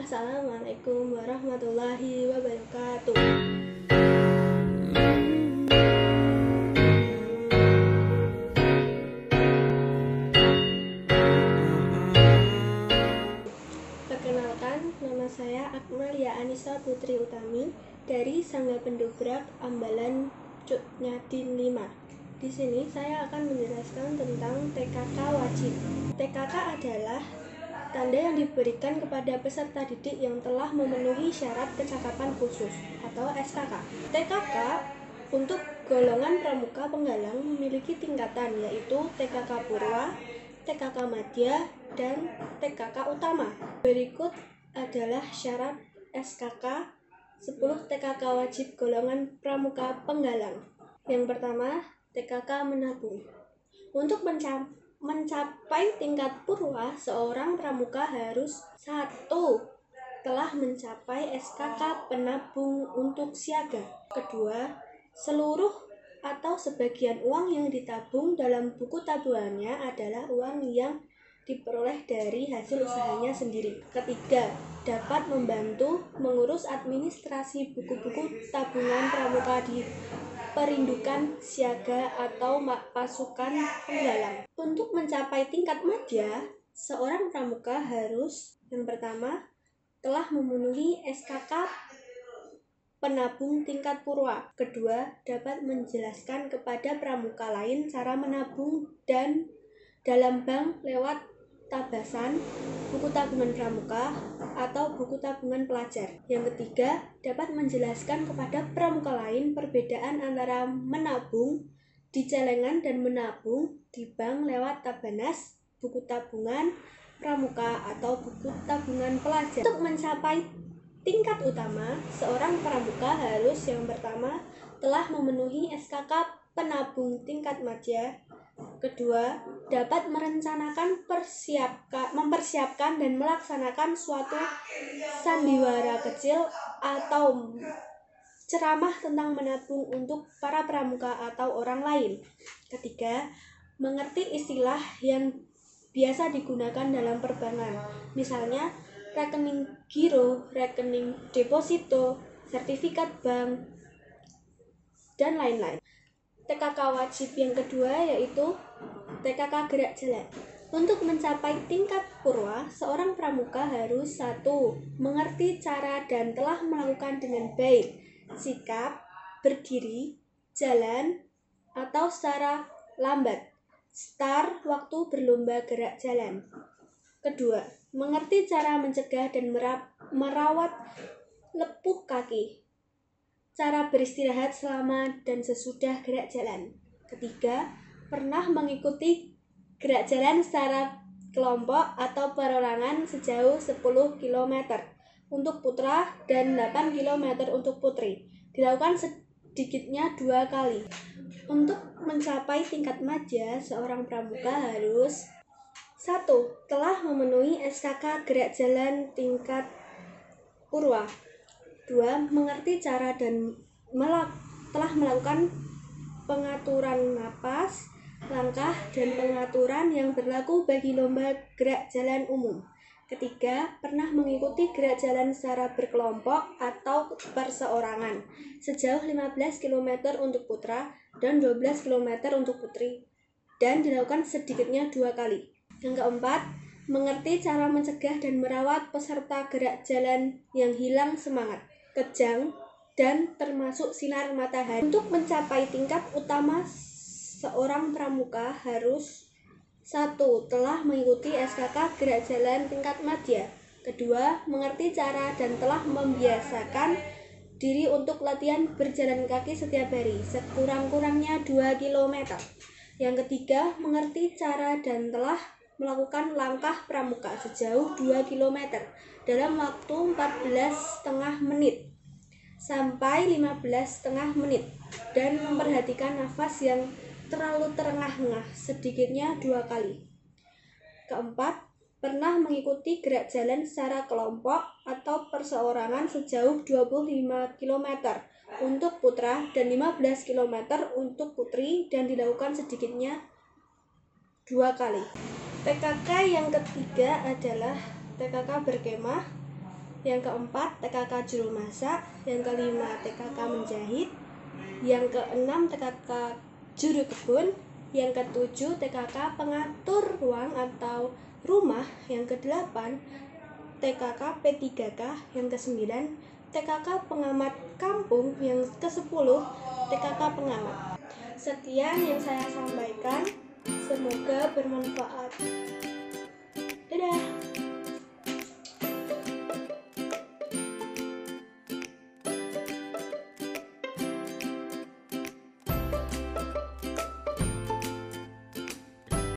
Assalamualaikum warahmatullahi wabarakatuh. Perkenalkan, nama saya Akmalia Anissa Putri Utami dari Sangga Pendobrak Ambalan Cutnyadin 5. Di sini saya akan menjelaskan tentang TKK wajib. TKK adalah tanda yang diberikan kepada peserta didik yang telah memenuhi syarat kecakapan khusus atau SKK. TKK untuk golongan pramuka penggalang memiliki tingkatan, yaitu TKK Purwa, TKK Madya, dan TKK Utama. Berikut adalah syarat SKK 10 TKK wajib golongan pramuka penggalang. Yang pertama, TKK menabung. Untuk mencapai tingkat Purwa, seorang pramuka harus 1. Telah mencapai SKK penabung untuk siaga. Kedua, seluruh atau sebagian uang yang ditabung dalam buku tabungannya adalah uang yang diperoleh dari hasil usahanya sendiri. Ketiga, dapat membantu mengurus administrasi buku-buku tabungan pramuka di perindukan siaga atau pasukan penggalang. Untuk mencapai tingkat madya, seorang pramuka harus yang pertama telah memenuhi SKK penabung tingkat Purwa. Kedua, dapat menjelaskan kepada pramuka lain cara menabung dan dalam bank lewat tabasan, buku tabungan pramuka, atau buku tabungan pelajar. Yang ketiga, dapat menjelaskan kepada pramuka lain perbedaan antara menabung di celengan dan menabung di bank lewat tabanas, buku tabungan pramuka, atau buku tabungan pelajar. Untuk mencapai tingkat utama, seorang pramuka harus yang pertama telah memenuhi SKK penabung tingkat madya. Kedua, dapat merencanakan mempersiapkan dan melaksanakan suatu sandiwara kecil atau ceramah tentang menabung untuk para pramuka atau orang lain. Ketiga, mengerti istilah yang biasa digunakan dalam perbankan, misalnya rekening giro, rekening deposito, sertifikat bank, dan lain-lain. TKK wajib yang kedua yaitu TKK gerak jalan. Untuk mencapai tingkat Purwa, seorang pramuka harus 1. Mengerti cara dan telah melakukan dengan baik sikap, berdiri, jalan, atau secara lambat, start waktu berlomba gerak jalan. Kedua, mengerti cara mencegah dan merawat lepuh kaki, cara beristirahat selama dan sesudah gerak jalan. Ketiga, pernah mengikuti gerak jalan secara kelompok atau perorangan sejauh 10 km untuk putra dan 8 km untuk putri. Dilakukan sedikitnya 2 kali. Untuk mencapai tingkat madya, seorang pramuka harus 1. Telah memenuhi SKK gerak jalan tingkat Purwa. 2. Mengerti cara dan telah melakukan pengaturan napas, langkah, dan pengaturan yang berlaku bagi lomba gerak jalan umum. Ketiga, pernah mengikuti gerak jalan secara berkelompok atau perseorangan sejauh 15 km untuk putra dan 12 km untuk putri, dan dilakukan sedikitnya 2 kali. Yang keempat, mengerti cara mencegah dan merawat peserta gerak jalan yang hilang semangat, kejang, dan termasuk sinar matahari. Untuk mencapai tingkat utama, seorang pramuka harus 1. Telah mengikuti SKK gerak jalan tingkat madya. Kedua, mengerti cara dan telah membiasakan diri untuk latihan berjalan kaki setiap hari, sekurang-kurangnya 2 km. Yang ketiga, mengerti cara dan telah melakukan langkah pramuka sejauh 2 km dalam waktu 14,5 menit sampai 15,5 menit dan memperhatikan nafas yang terlalu terengah-engah sedikitnya 2 kali. Keempat, pernah mengikuti gerak jalan secara kelompok atau perseorangan sejauh 25 km untuk putra dan 15 km untuk putri dan dilakukan sedikitnya 2 kali. TKK yang ketiga adalah TKK berkemah. Yang keempat, TKK juru masak. Yang kelima, TKK menjahit. Yang keenam, TKK juru kebun. Yang ketujuh, TKK pengatur ruang atau rumah. Yang kedelapan, TKK P3K. Yang kesembilan, TKK pengamat kampung. Yang kesepuluh, TKK pengamat. Sekian yang saya sampaikan, semoga bermanfaat. Dadah.